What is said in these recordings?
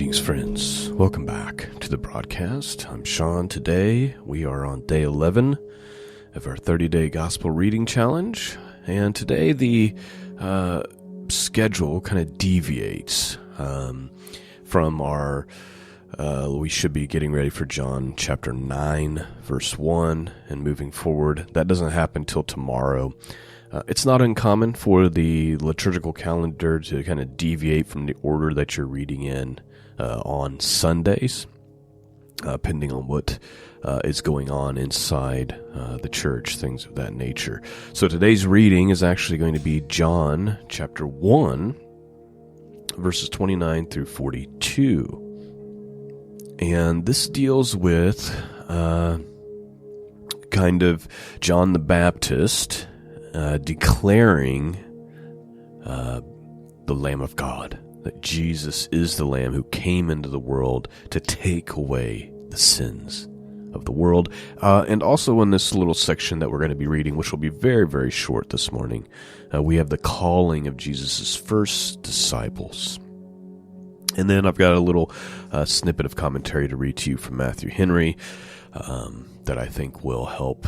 Greetings, friends. Welcome back to the broadcast. I'm Shawn. Today, we are on day 11 of our 30-day gospel reading challenge. And today, the schedule kind of deviates from our... we should be getting ready for John chapter 9, verse 1, and moving forward. That doesn't happen till tomorrow. It's not uncommon for the liturgical calendar to kind of deviate from the order that you're reading in on Sundays, depending on what is going on inside the church, things of that nature. So today's reading is actually going to be John chapter 1, verses 29 through 42. And this deals with kind of John the Baptist declaring the Lamb of God, that Jesus is the Lamb who came into the world to take away the sins of the world. And also in this little section that we're going to be reading, which will be very, very short this morning, we have the calling of Jesus' first disciples. And then I've got a little snippet of commentary to read to you from Matthew Henry that I think will help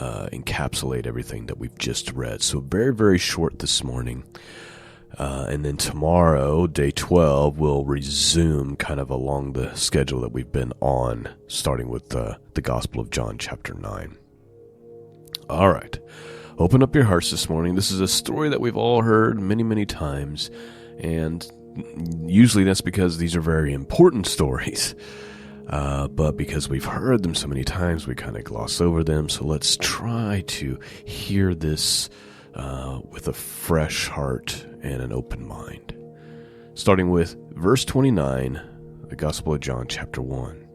encapsulate everything that we've just read. So very, very short this morning. And then tomorrow, day 12, we'll resume kind of along the schedule that we've been on, starting with the Gospel of John chapter 9. All right. Open up your hearts this morning. This is a story that we've all heard many, many times. And usually that's because these are very important stories. But because we've heard them so many times, we kind of gloss over them. So let's try to hear this with a fresh heart and an open mind. Starting with verse 29, the Gospel of John, chapter 1.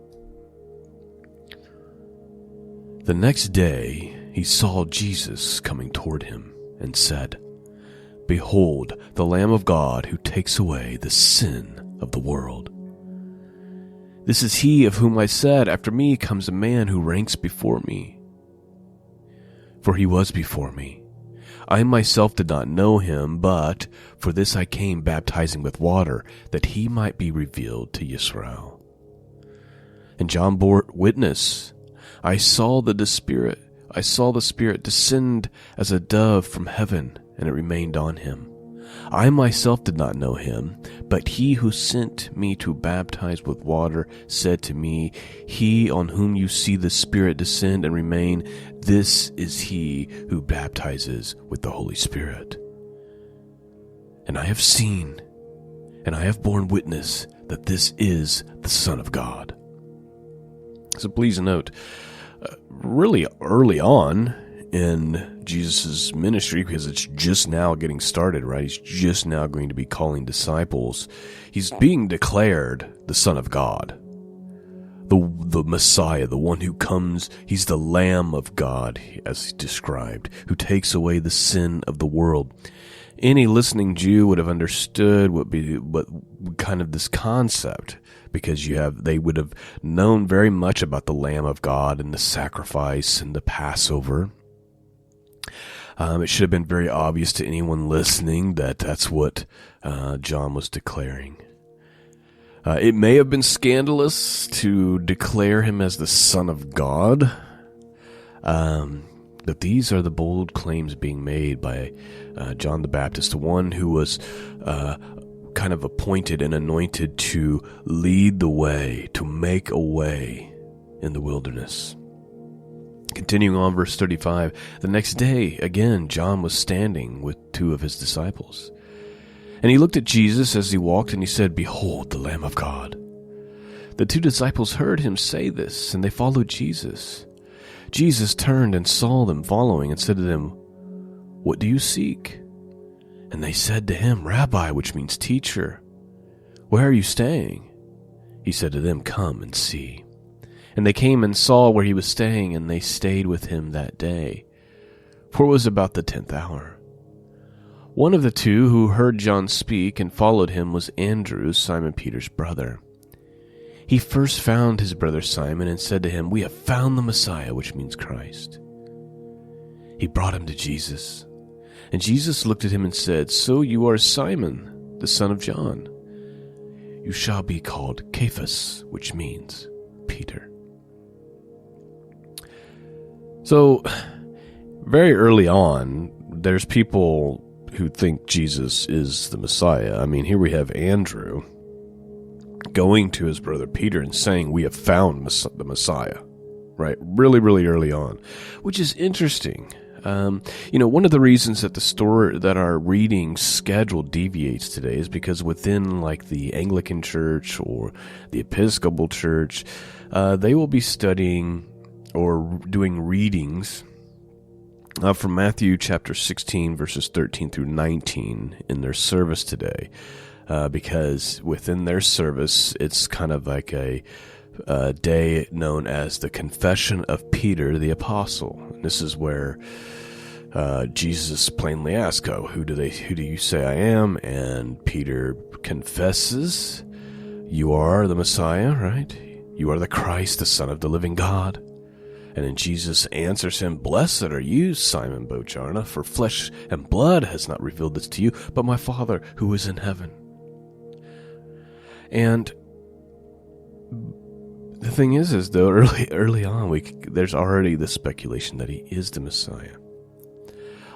The next day he saw Jesus coming toward him and said, "Behold, the Lamb of God who takes away the sin of the world. This is he of whom I said, after me comes a man who ranks before me. For he was before me. I myself did not know him, but for this I came baptizing with water, that he might be revealed to Israel. And John bore witness. I saw the Spirit descend as a dove from heaven, and it remained on him. I myself did not know him, but he who sent me to baptize with water said to me, He on whom you see the Spirit descend and remain, this is he who baptizes with the Holy Spirit. And I have seen, and I have borne witness that this is the Son of God." So please note, really early on in Jesus' ministry, because it's just now getting started, right? He's just now going to be calling disciples. He's being declared the Son of God, the Messiah, the one who comes. He's the Lamb of God, as described, who takes away the sin of the world. Any listening Jew would have understood what kind of this concept, because they would have known very much about the Lamb of God and the sacrifice and the Passover. It should have been very obvious to anyone listening that that's what John was declaring. It may have been scandalous to declare him as the Son of God, but these are the bold claims being made by John the Baptist, the one who was kind of appointed and anointed to lead the way, to make a way in the wilderness. Continuing on, verse 35, the next day, again, John was standing with two of his disciples. And he looked at Jesus as he walked, and he said, "Behold, the Lamb of God." The two disciples heard him say this, and they followed Jesus. Jesus turned and saw them following, and said to them, "What do you seek?" And they said to him, "Rabbi," which means teacher, "where are you staying?" He said to them, "Come and see." And they came and saw where he was staying, and they stayed with him that day. For it was about the 10th hour. One of the two who heard John speak and followed him was Andrew, Simon Peter's brother. He first found his brother Simon and said to him, "We have found the Messiah," which means Christ. He brought him to Jesus. And Jesus looked at him and said, "So you are Simon, the son of John. you shall be called Cephas, which means Peter. So, very early on, there's people who think Jesus is the Messiah. I mean, here we have Andrew going to his brother Peter and saying, we have found the Messiah, right? Really, really early on, which is interesting. One of the reasons that our reading schedule deviates today is because within like the Anglican Church or the Episcopal Church, they will be studying or doing readings from Matthew chapter 16, verses 13 through 19 in their service today. Because within their service, it's kind of like a day known as the Confession of Peter the Apostle. And this is where Jesus plainly asks, who do you say I am? And Peter confesses, you are the Messiah, right? You are the Christ, the Son of the living God. And then Jesus answers him, blessed are you, Simon Bar-Jonah, for flesh and blood has not revealed this to you, but my Father who is in heaven. And the thing is though, early on, there's already the speculation that he is the Messiah.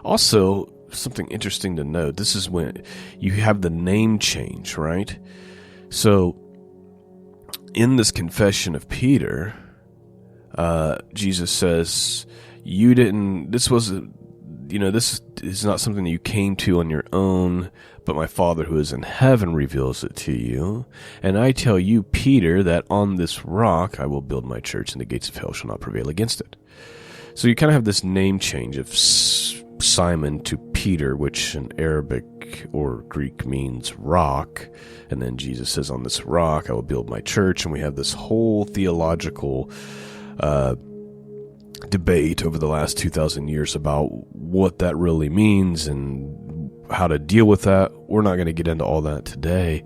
Also, something interesting to note, this is when you have the name change, right? So, in this confession of Peter, Jesus says, this is not something that you came to on your own, but my Father who is in heaven reveals it to you. And I tell you, Peter, that on this rock I will build my church, and the gates of hell shall not prevail against it. So you kind of have this name change of Simon to Peter, which in Arabic or Greek means rock. And then Jesus says, on this rock I will build my church. And we have this whole theological debate over the last 2,000 years about what that really means and how to deal with that. We're not going to get into all that today,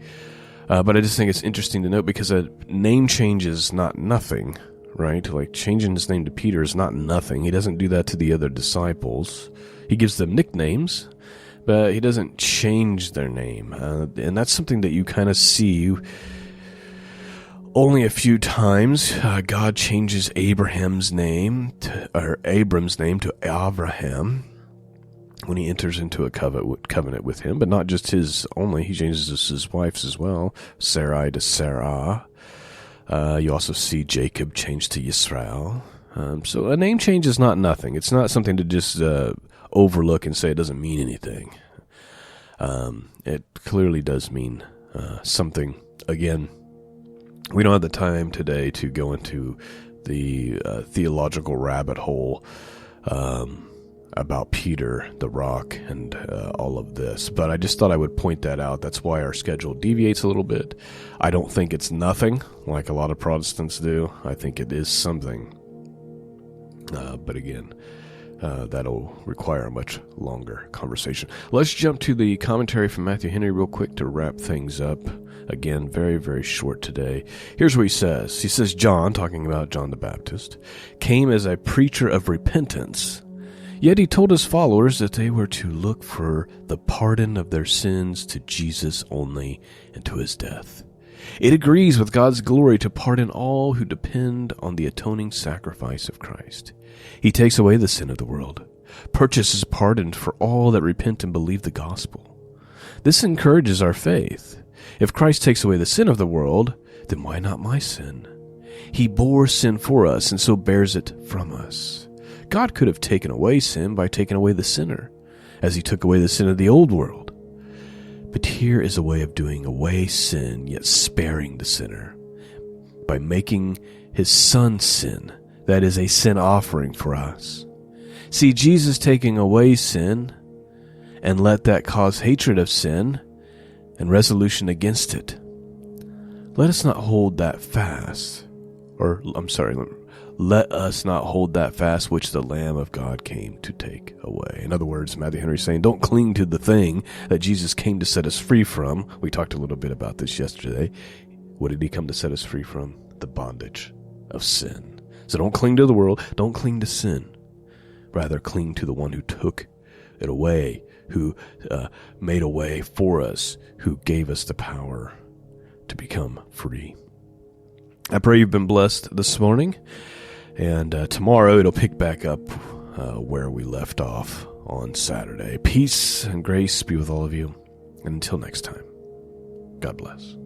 but I just think it's interesting to note because a name change is not nothing, right? Like changing his name to Peter is not nothing. He doesn't do that to the other disciples. He gives them nicknames, but he doesn't change their name, and that's something that you kind of see only a few times. God changes Abram's name to Abraham when he enters into a covenant with him, but not just his only. He changes his wife's as well, Sarai to Sarah. You also see Jacob change to Yisrael. So a name change is not nothing. It's not something to just overlook and say it doesn't mean anything. It clearly does mean something. Again, we don't have the time today to go into the theological rabbit hole about Peter, the rock, and all of this. But I just thought I would point that out. That's why our schedule deviates a little bit. I don't think it's nothing, like a lot of Protestants do. I think it is something. But again, that'll require a much longer conversation. Let's jump to the commentary from Matthew Henry real quick to wrap things up. Again, very, very short today. Here's what he says. He says, John, talking about John the Baptist, came as a preacher of repentance. Yet he told his followers that they were to look for the pardon of their sins to Jesus only and to his death. It agrees with God's glory to pardon all who depend on the atoning sacrifice of Christ. He takes away the sin of the world, purchases pardon for all that repent and believe the gospel. This encourages our faith. If Christ takes away the sin of the world, then why not my sin? He bore sin for us and so bears it from us. God could have taken away sin by taking away the sinner, as he took away the sin of the old world. But here is a way of doing away sin, yet sparing the sinner, by making his son sin, that is a sin offering for us. See, Jesus taking away sin, and let that cause hatred of sin, and resolution against it. Let us not hold that fast, let us not hold that fast which the Lamb of God came to take away. In other words, Matthew Henry is saying, don't cling to the thing that Jesus came to set us free from. We talked a little bit about this yesterday. What did he come to set us free from? The bondage of sin. So don't cling to the world. Don't cling to sin. Rather, cling to the one who took it away, who made a way for us, who gave us the power to become free. I pray you've been blessed this morning, and tomorrow it'll pick back up where we left off on Saturday. Peace and grace be with all of you, and until next time, God bless.